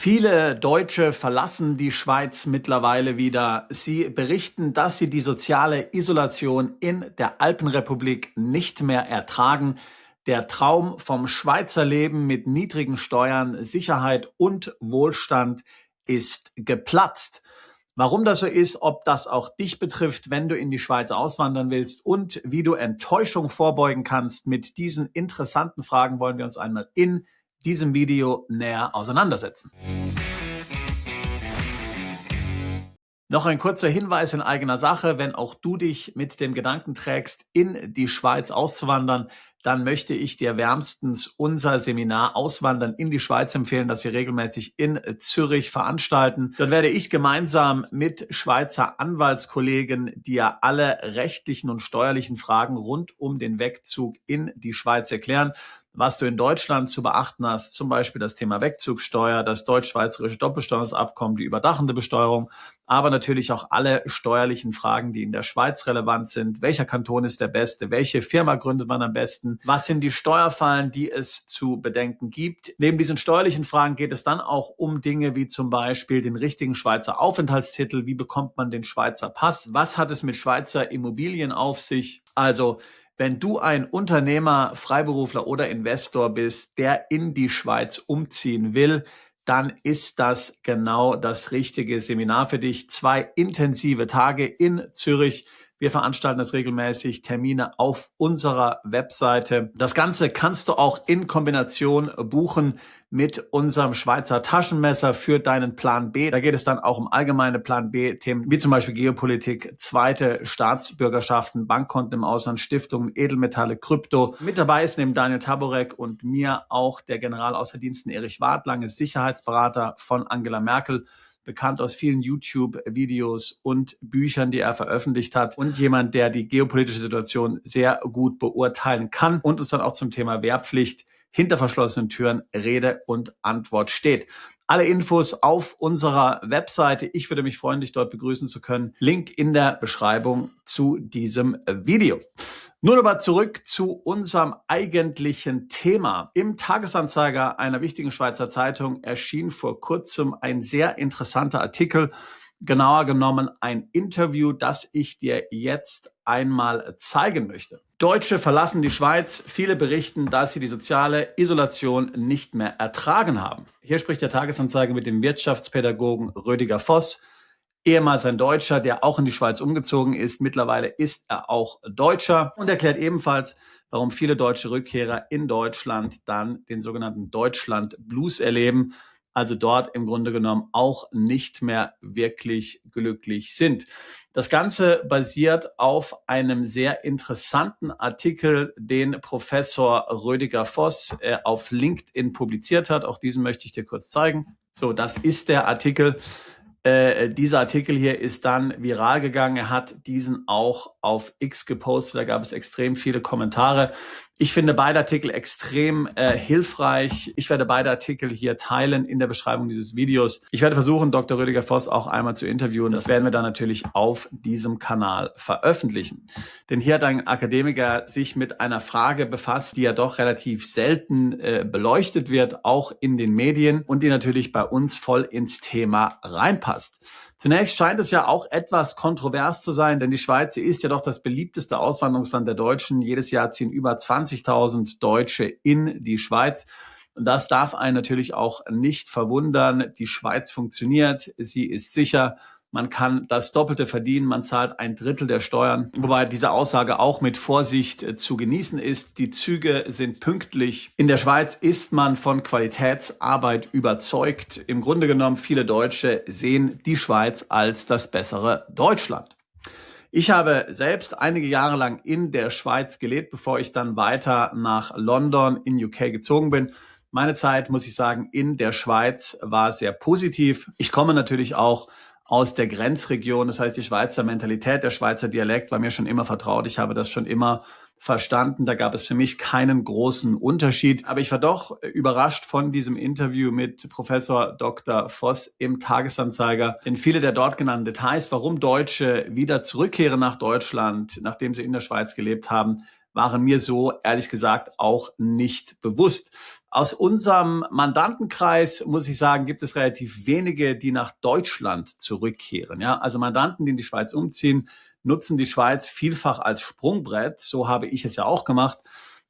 Viele Deutsche verlassen die Schweiz mittlerweile wieder. Sie berichten, dass sie die soziale Isolation in der Alpenrepublik nicht mehr ertragen. Der Traum vom Schweizer Leben mit niedrigen Steuern, Sicherheit und Wohlstand ist geplatzt. Warum das so ist, ob das auch dich betrifft, wenn du in die Schweiz auswandern willst und wie du Enttäuschung vorbeugen kannst, mit diesen interessanten Fragen wollen wir uns einmal in diesem Video näher auseinandersetzen. Noch ein kurzer Hinweis in eigener Sache: Wenn auch du dich mit dem Gedanken trägst, in die Schweiz auszuwandern, dann möchte ich dir wärmstens unser Seminar Auswandern in die Schweiz empfehlen, das wir regelmäßig in Zürich veranstalten. Dort werde ich gemeinsam mit Schweizer Anwaltskollegen dir alle rechtlichen und steuerlichen Fragen rund um den Wegzug in die Schweiz erklären. Was du in Deutschland zu beachten hast, zum Beispiel das Thema Wegzugsteuer, das deutsch-schweizerische Doppelbesteuerungsabkommen, die überdachende Besteuerung, aber natürlich auch alle steuerlichen Fragen, die in der Schweiz relevant sind. Welcher Kanton ist der beste? Welche Firma gründet man am besten? Was sind die Steuerfallen, die es zu bedenken gibt? Neben diesen steuerlichen Fragen geht es dann auch um Dinge wie zum Beispiel den richtigen Schweizer Aufenthaltstitel. Wie bekommt man den Schweizer Pass? Was hat es mit Schweizer Immobilien auf sich? Also, wenn du ein Unternehmer, Freiberufler oder Investor bist, der in die Schweiz umziehen will, dann ist das genau das richtige Seminar für dich. 2 intensive Tage in Zürich. Wir veranstalten das regelmäßig, Termine auf unserer Webseite. Das Ganze kannst du auch in Kombination buchen mit unserem Schweizer Taschenmesser für deinen Plan B. Da geht es dann auch um allgemeine Plan B-Themen, wie zum Beispiel Geopolitik, zweite Staatsbürgerschaften, Bankkonten im Ausland, Stiftungen, Edelmetalle, Krypto. Mit dabei ist neben Daniel Taborek und mir auch der Generalaußerdiensten Erich Wartlange, Sicherheitsberater von Angela Merkel, bekannt aus vielen YouTube-Videos und Büchern, die er veröffentlicht hat, und jemand, der die geopolitische Situation sehr gut beurteilen kann und uns dann auch zum Thema Wehrpflicht hinter verschlossenen Türen Rede und Antwort steht. Alle Infos auf unserer Webseite. Ich würde mich freuen, dich dort begrüßen zu können. Link in der Beschreibung zu diesem Video. Nun aber zurück zu unserem eigentlichen Thema. Im Tagesanzeiger, einer wichtigen Schweizer Zeitung, erschien vor kurzem ein sehr interessanter Artikel, genauer genommen ein Interview, das ich dir jetzt einmal zeigen möchte. Deutsche verlassen die Schweiz. Viele berichten, dass sie die soziale Isolation nicht mehr ertragen haben. Hier spricht der Tagesanzeiger mit dem Wirtschaftspädagogen Rüdiger Voss, ehemals ein Deutscher, der auch in die Schweiz umgezogen ist. Mittlerweile ist er auch Deutscher und erklärt ebenfalls, warum viele deutsche Rückkehrer in Deutschland dann den sogenannten Deutschland-Blues erleben, also dort im Grunde genommen auch nicht mehr wirklich glücklich sind. Das Ganze basiert auf einem sehr interessanten Artikel, den Professor Rüdiger Voss auf LinkedIn publiziert hat. Auch diesen möchte ich dir kurz zeigen. So, das ist der Artikel. Dieser Artikel hier ist dann viral gegangen. Er hat diesen auch auf X gepostet. Da gab es extrem viele Kommentare. Ich finde beide Artikel extrem hilfreich. Ich werde beide Artikel hier teilen in der Beschreibung dieses Videos. Ich werde versuchen, Dr. Rüdiger Voss auch einmal zu interviewen. Das werden wir dann natürlich auf diesem Kanal veröffentlichen. Denn hier hat ein Akademiker sich mit einer Frage befasst, die ja doch relativ selten beleuchtet wird, auch in den Medien, und die natürlich bei uns voll ins Thema reinpasst. Zunächst scheint es ja auch etwas kontrovers zu sein, denn die Schweiz ist ja doch das beliebteste Auswanderungsland der Deutschen. Jedes Jahr ziehen über 20.000 Deutsche in die Schweiz. Und das darf einen natürlich auch nicht verwundern. Die Schweiz funktioniert, sie ist sicher. Man kann das Doppelte verdienen, man zahlt 1/3 der Steuern, wobei diese Aussage auch mit Vorsicht zu genießen ist. Die Züge sind pünktlich. In der Schweiz ist man von Qualitätsarbeit überzeugt. Im Grunde genommen, viele Deutsche sehen die Schweiz als das bessere Deutschland. Ich habe selbst einige Jahre lang in der Schweiz gelebt, bevor ich dann weiter nach London in UK gezogen bin. Meine Zeit, muss ich sagen, in der Schweiz war sehr positiv. Ich komme natürlich auch aus der Grenzregion. Das heißt, die Schweizer Mentalität, der Schweizer Dialekt war mir schon immer vertraut. Ich habe das schon immer verstanden. Da gab es für mich keinen großen Unterschied. Aber ich war doch überrascht von diesem Interview mit Professor Dr. Voss im Tagesanzeiger. Denn viele der dort genannten Details, warum Deutsche wieder zurückkehren nach Deutschland, nachdem sie in der Schweiz gelebt haben, waren mir so, ehrlich gesagt, auch nicht bewusst. Aus unserem Mandantenkreis, muss ich sagen, gibt es relativ wenige, die nach Deutschland zurückkehren. Ja, also Mandanten, die in die Schweiz umziehen, nutzen die Schweiz vielfach als Sprungbrett. So habe ich es ja auch gemacht.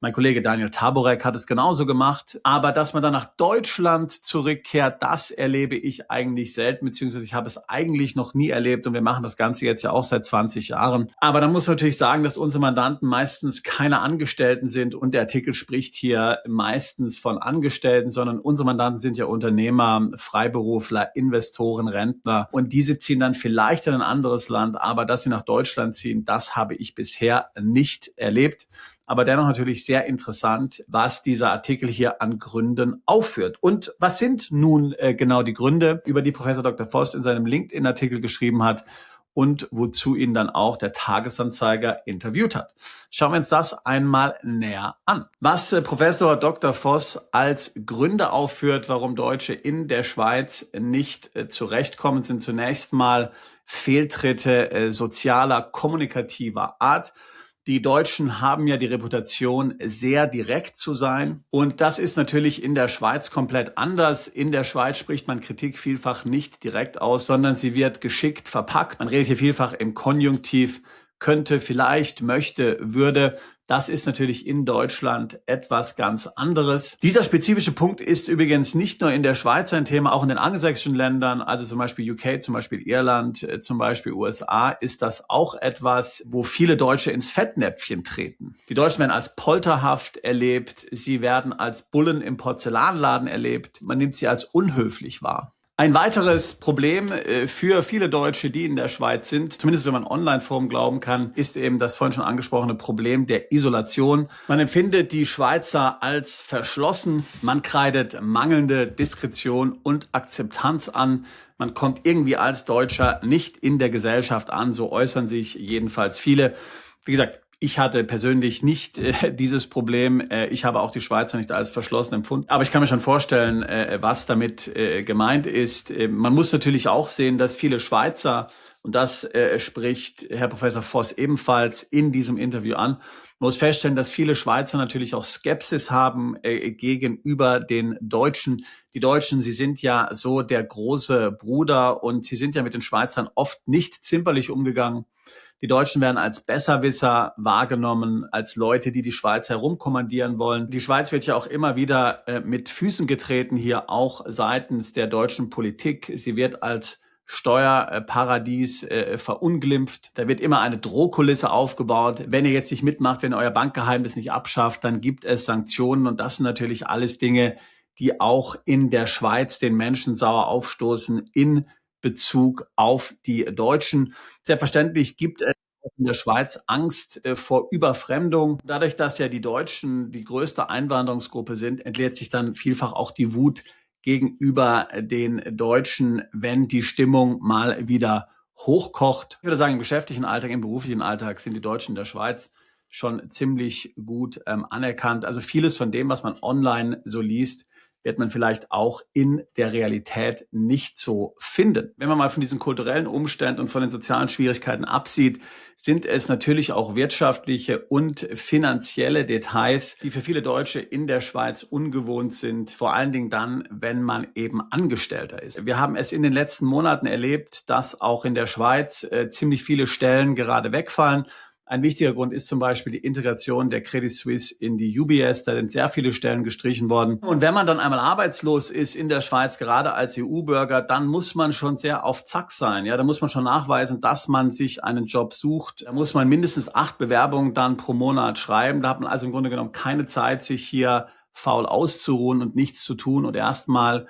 Mein Kollege Daniel Taborek hat es genauso gemacht. Aber dass man dann nach Deutschland zurückkehrt, das erlebe ich eigentlich selten, beziehungsweise ich habe es eigentlich noch nie erlebt. Und wir machen das Ganze jetzt ja auch seit 20 Jahren. Aber da muss man natürlich sagen, dass unsere Mandanten meistens keine Angestellten sind. Und der Artikel spricht hier meistens von Angestellten, sondern unsere Mandanten sind ja Unternehmer, Freiberufler, Investoren, Rentner. Und diese ziehen dann vielleicht in ein anderes Land. Aber dass sie nach Deutschland ziehen, das habe ich bisher nicht erlebt. Aber dennoch natürlich sehr interessant, was dieser Artikel hier an Gründen aufführt. Und was sind nun genau die Gründe, über die Professor Dr. Voss in seinem LinkedIn-Artikel geschrieben hat und wozu ihn dann auch der Tagesanzeiger interviewt hat? Schauen wir uns das einmal näher an. Was Professor Dr. Voss als Gründe aufführt, warum Deutsche in der Schweiz nicht zurechtkommen, sind zunächst mal Fehltritte sozialer, kommunikativer Art. Die Deutschen haben ja die Reputation, sehr direkt zu sein. Und das ist natürlich in der Schweiz komplett anders. In der Schweiz spricht man Kritik vielfach nicht direkt aus, sondern sie wird geschickt verpackt. Man redet hier vielfach im Konjunktiv, könnte, vielleicht, möchte, würde. Das ist natürlich in Deutschland etwas ganz anderes. Dieser spezifische Punkt ist übrigens nicht nur in der Schweiz ein Thema, auch in den angelsächsischen Ländern, also zum Beispiel UK, zum Beispiel Irland, zum Beispiel USA, ist das auch etwas, wo viele Deutsche ins Fettnäpfchen treten. Die Deutschen werden als polterhaft erlebt, sie werden als Bullen im Porzellanladen erlebt, man nimmt sie als unhöflich wahr. Ein weiteres Problem für viele Deutsche, die in der Schweiz sind, zumindest wenn man Online-Forum glauben kann, ist eben das vorhin schon angesprochene Problem der Isolation. Man empfindet die Schweizer als verschlossen, man kreidet mangelnde Diskretion und Akzeptanz an. Man kommt irgendwie als Deutscher nicht in der Gesellschaft an, so äußern sich jedenfalls viele. Wie gesagt, ich hatte persönlich nicht dieses Problem. Ich habe auch die Schweizer nicht als verschlossen empfunden. Aber ich kann mir schon vorstellen, was damit gemeint ist. Man muss natürlich auch sehen, dass viele Schweizer, und das spricht Herr Professor Voss ebenfalls in diesem Interview an, man muss feststellen, dass viele Schweizer natürlich auch Skepsis haben gegenüber den Deutschen. Die Deutschen, sie sind ja so der große Bruder und sie sind ja mit den Schweizern oft nicht zimperlich umgegangen. Die Deutschen werden als Besserwisser wahrgenommen, als Leute, die die Schweiz herumkommandieren wollen. Die Schweiz wird ja auch immer wieder mit Füßen getreten, hier auch seitens der deutschen Politik. Sie wird als Steuerparadies verunglimpft. Da wird immer eine Drohkulisse aufgebaut. Wenn ihr jetzt nicht mitmacht, wenn ihr euer Bankgeheimnis nicht abschafft, dann gibt es Sanktionen. Und das sind natürlich alles Dinge, die auch in der Schweiz den Menschen sauer aufstoßen in Bezug auf die Deutschen. Selbstverständlich gibt es in der Schweiz Angst vor Überfremdung. Dadurch, dass ja die Deutschen die größte Einwanderungsgruppe sind, entleert sich dann vielfach auch die Wut gegenüber den Deutschen, wenn die Stimmung mal wieder hochkocht. Ich würde sagen, im geschäftlichen Alltag, im beruflichen Alltag sind die Deutschen in der Schweiz schon ziemlich gut anerkannt. Also vieles von dem, was man online so liest, wird man vielleicht auch in der Realität nicht so finden. Wenn man mal von diesen kulturellen Umständen und von den sozialen Schwierigkeiten absieht, sind es natürlich auch wirtschaftliche und finanzielle Details, die für viele Deutsche in der Schweiz ungewohnt sind, vor allen Dingen dann, wenn man eben Angestellter ist. Wir haben es in den letzten Monaten erlebt, dass auch in der Schweiz ziemlich viele Stellen gerade wegfallen. Ein wichtiger Grund ist zum Beispiel die Integration der Credit Suisse in die UBS. Da sind sehr viele Stellen gestrichen worden. Und wenn man dann einmal arbeitslos ist in der Schweiz, gerade als EU-Bürger, dann muss man schon sehr auf Zack sein. Ja, da muss man schon nachweisen, dass man sich einen Job sucht. Da muss man mindestens 8 Bewerbungen dann pro Monat schreiben. Da hat man also im Grunde genommen keine Zeit, sich hier faul auszuruhen und nichts zu tun und erstmal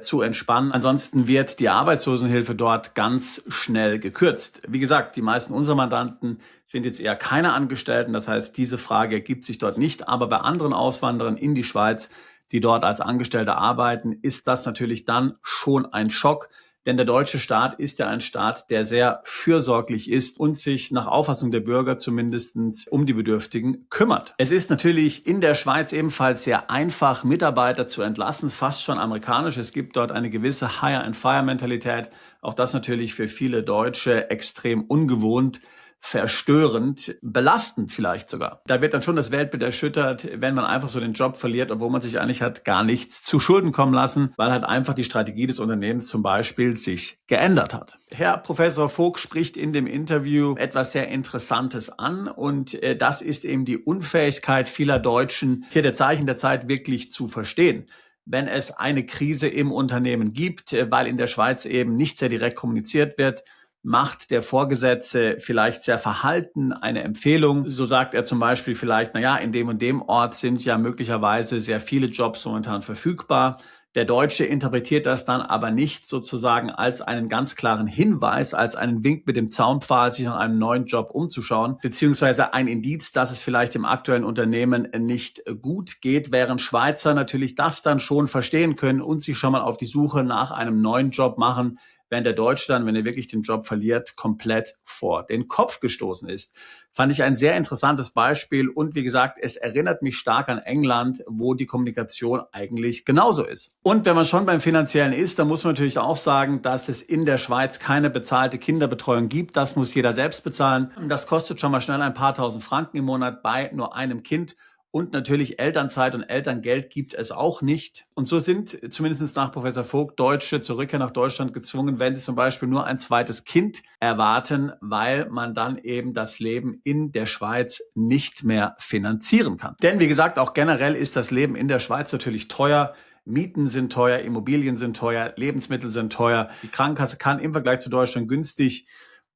zu entspannen. Ansonsten wird die Arbeitslosenhilfe dort ganz schnell gekürzt. Wie gesagt, die meisten unserer Mandanten sind jetzt eher keine Angestellten. Das heißt, diese Frage ergibt sich dort nicht. Aber bei anderen Auswanderern in die Schweiz, die dort als Angestellte arbeiten, ist das natürlich dann schon ein Schock. Denn der deutsche Staat ist ja ein Staat, der sehr fürsorglich ist und sich nach Auffassung der Bürger zumindest um die Bedürftigen kümmert. Es ist natürlich in der Schweiz ebenfalls sehr einfach, Mitarbeiter zu entlassen, fast schon amerikanisch. Es gibt dort eine gewisse Hire-and-Fire-Mentalität. Auch das natürlich für viele Deutsche extrem ungewohnt. verstörend, belastend vielleicht sogar. Da wird dann schon das Weltbild erschüttert, wenn man einfach so den Job verliert, obwohl man sich eigentlich hat gar nichts zu Schulden kommen lassen, weil halt einfach die Strategie des Unternehmens zum Beispiel sich geändert hat. Herr Professor Vogt spricht in dem Interview etwas sehr Interessantes an und das ist eben die Unfähigkeit vieler Deutschen, hier der Zeichen der Zeit wirklich zu verstehen. Wenn es eine Krise im Unternehmen gibt, weil in der Schweiz eben nicht sehr direkt kommuniziert wird, macht der Vorgesetzte vielleicht sehr verhalten eine Empfehlung. So sagt er zum Beispiel vielleicht, naja, in dem und dem Ort sind ja möglicherweise sehr viele Jobs momentan verfügbar. Der Deutsche interpretiert das dann aber nicht sozusagen als einen ganz klaren Hinweis, als einen Wink mit dem Zaunpfahl, sich nach einem neuen Job umzuschauen, beziehungsweise ein Indiz, dass es vielleicht im aktuellen Unternehmen nicht gut geht, während Schweizer natürlich das dann schon verstehen können und sich schon mal auf die Suche nach einem neuen Job machen, während der Deutsche dann, wenn er wirklich den Job verliert, komplett vor den Kopf gestoßen ist. Fand ich ein sehr interessantes Beispiel und wie gesagt, es erinnert mich stark an England, wo die Kommunikation eigentlich genauso ist. Und wenn man schon beim Finanziellen ist, dann muss man natürlich auch sagen, dass es in der Schweiz keine bezahlte Kinderbetreuung gibt. Das muss jeder selbst bezahlen. Das kostet schon mal schnell ein paar tausend Franken im Monat bei nur einem Kind. Und natürlich Elternzeit und Elterngeld gibt es auch nicht. Und so sind zumindest nach Professor Vogt Deutsche zur Rückkehr nach Deutschland gezwungen, wenn sie zum Beispiel nur ein zweites Kind erwarten, weil man dann eben das Leben in der Schweiz nicht mehr finanzieren kann. Denn wie gesagt, auch generell ist das Leben in der Schweiz natürlich teuer. Mieten sind teuer, Immobilien sind teuer, Lebensmittel sind teuer. Die Krankenkasse kann im Vergleich zu Deutschland günstig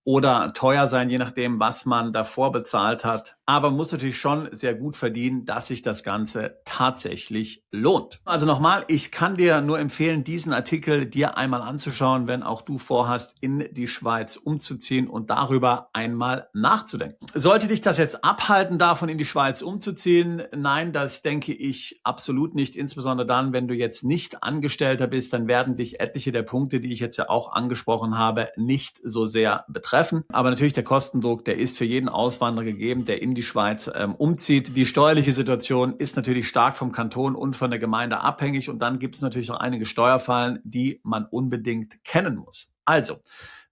oder teuer sein, je nachdem, was man davor bezahlt hat. Aber man muss natürlich schon sehr gut verdienen, dass sich das Ganze tatsächlich lohnt. Also nochmal, ich kann dir nur empfehlen, diesen Artikel dir einmal anzuschauen, wenn auch du vorhast, in die Schweiz umzuziehen und darüber einmal nachzudenken. Sollte dich das jetzt abhalten, davon in die Schweiz umzuziehen? Nein, das denke ich absolut nicht. Insbesondere dann, wenn du jetzt nicht Angestellter bist, dann werden dich etliche der Punkte, die ich jetzt ja auch angesprochen habe, nicht so sehr betreffen. Aber natürlich der Kostendruck, der ist für jeden Auswanderer gegeben, der in die Schweiz umzieht. Die steuerliche Situation ist natürlich stark vom Kanton und von der Gemeinde abhängig und dann gibt es natürlich auch einige Steuerfallen, die man unbedingt kennen muss. Also,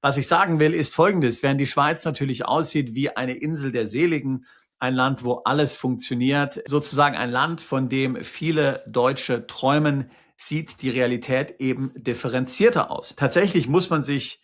was ich sagen will, ist Folgendes. Während die Schweiz natürlich aussieht wie eine Insel der Seligen, ein Land, wo alles funktioniert, sozusagen ein Land, von dem viele Deutsche träumen, sieht die Realität eben differenzierter aus. Tatsächlich muss man sich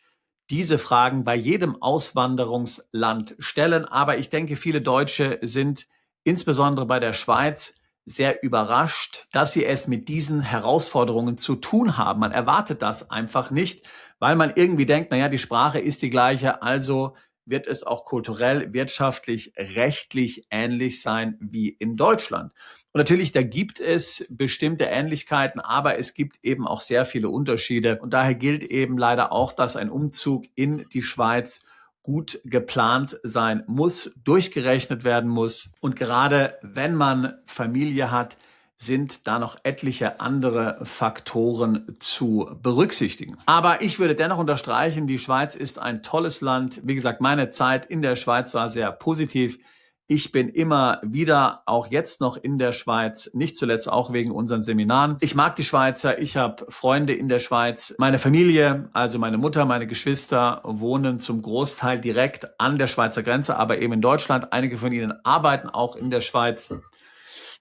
diese Fragen bei jedem Auswanderungsland stellen. Aber ich denke, viele Deutsche sind insbesondere bei der Schweiz sehr überrascht, dass sie es mit diesen Herausforderungen zu tun haben. Man erwartet das einfach nicht, weil man irgendwie denkt, naja, die Sprache ist die gleiche, also wird es auch kulturell, wirtschaftlich, rechtlich ähnlich sein wie in Deutschland. Und natürlich, da gibt es bestimmte Ähnlichkeiten, aber es gibt eben auch sehr viele Unterschiede. Und daher gilt eben leider auch, dass ein Umzug in die Schweiz gut geplant sein muss, durchgerechnet werden muss. Und gerade wenn man Familie hat, sind da noch etliche andere Faktoren zu berücksichtigen. Aber ich würde dennoch unterstreichen, die Schweiz ist ein tolles Land. Wie gesagt, meine Zeit in der Schweiz war sehr positiv. Ich bin immer wieder, auch jetzt noch in der Schweiz, nicht zuletzt auch wegen unseren Seminaren. Ich mag die Schweizer, ich habe Freunde in der Schweiz. Meine Familie, also meine Mutter, meine Geschwister, wohnen zum Großteil direkt an der Schweizer Grenze, aber eben in Deutschland. Einige von ihnen arbeiten auch in der Schweiz.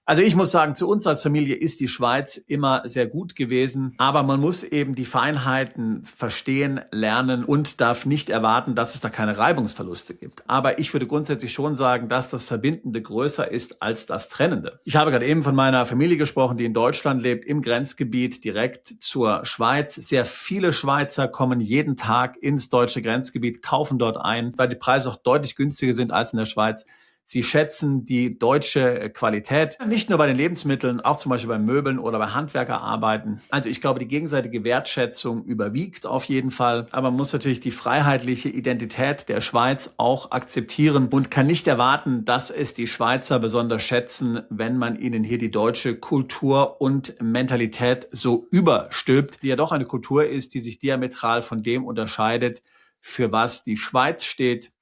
Also ich muss sagen, zu uns als Familie ist die Schweiz immer sehr gut gewesen, aber man muss eben die Feinheiten verstehen, lernen und darf nicht erwarten, dass es da keine Reibungsverluste gibt. Aber ich würde grundsätzlich schon sagen, dass das Verbindende größer ist als das Trennende. Ich habe gerade eben von meiner Familie gesprochen, die in Deutschland lebt, im Grenzgebiet direkt zur Schweiz. Sehr viele Schweizer kommen jeden Tag ins deutsche Grenzgebiet, kaufen dort ein, weil die Preise auch deutlich günstiger sind als in der Schweiz. Sie schätzen die deutsche Qualität, nicht nur bei den Lebensmitteln, auch zum Beispiel bei Möbeln oder bei Handwerkerarbeiten. Also ich glaube, die gegenseitige Wertschätzung überwiegt auf jeden Fall. Aber man muss natürlich die freiheitliche Identität der Schweiz auch akzeptieren und kann nicht erwarten, dass es die Schweizer besonders schätzen, wenn man ihnen hier die deutsche Kultur und Mentalität so überstülpt, die ja doch eine Kultur ist, die sich diametral von dem unterscheidet, für was die Schweiz steht.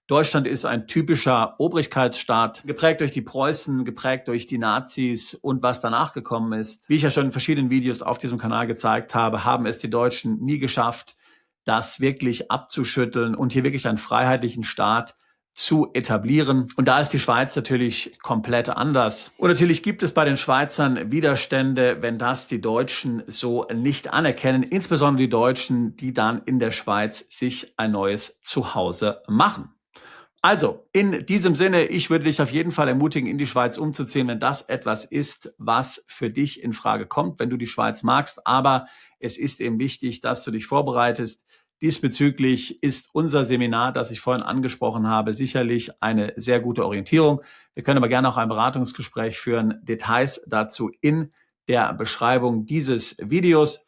Deutschland ist ein typischer Obrigkeitsstaat, geprägt durch die Preußen, geprägt durch die Nazis und was danach gekommen ist. Wie ich ja schon in verschiedenen Videos auf diesem Kanal gezeigt habe, haben es die Deutschen nie geschafft, das wirklich abzuschütteln und hier wirklich einen freiheitlichen Staat zu etablieren. Und da ist die Schweiz natürlich komplett anders. Und natürlich gibt es bei den Schweizern Widerstände, wenn das die Deutschen so nicht anerkennen. Insbesondere die Deutschen, die dann in der Schweiz sich ein neues Zuhause machen. Also, in diesem Sinne, ich würde dich auf jeden Fall ermutigen, in die Schweiz umzuziehen, wenn das etwas ist, was für dich in Frage kommt, wenn du die Schweiz magst. Aber es ist eben wichtig, dass du dich vorbereitest. Diesbezüglich ist unser Seminar, das ich vorhin angesprochen habe, sicherlich eine sehr gute Orientierung. Wir können aber gerne auch ein Beratungsgespräch führen. Details dazu in der Beschreibung dieses Videos.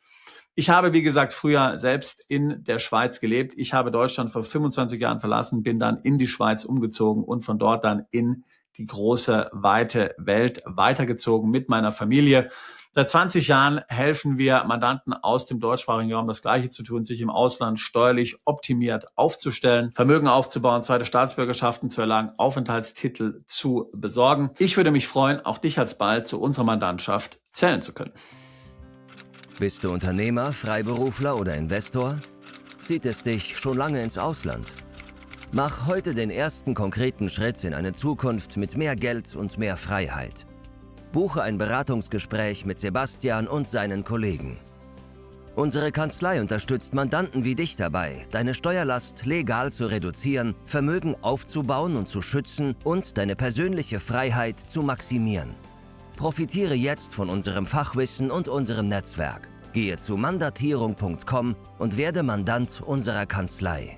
Ich habe, wie gesagt, früher selbst in der Schweiz gelebt. Ich habe Deutschland vor 25 Jahren verlassen, bin dann in die Schweiz umgezogen und von dort dann in die große, weite Welt weitergezogen mit meiner Familie. Seit 20 Jahren helfen wir Mandanten aus dem deutschsprachigen Raum, das Gleiche zu tun, sich im Ausland steuerlich optimiert aufzustellen, Vermögen aufzubauen, zweite Staatsbürgerschaften zu erlangen, Aufenthaltstitel zu besorgen. Ich würde mich freuen, auch dich alsbald zu unserer Mandantschaft zählen zu können. Bist du Unternehmer, Freiberufler oder Investor? Zieht es dich schon lange ins Ausland? Mach heute den ersten konkreten Schritt in eine Zukunft mit mehr Geld und mehr Freiheit. Buche ein Beratungsgespräch mit Sebastian und seinen Kollegen. Unsere Kanzlei unterstützt Mandanten wie dich dabei, deine Steuerlast legal zu reduzieren, Vermögen aufzubauen und zu schützen und deine persönliche Freiheit zu maximieren. Profitiere jetzt von unserem Fachwissen und unserem Netzwerk. Gehe zu mandatierung.com und werde Mandant unserer Kanzlei.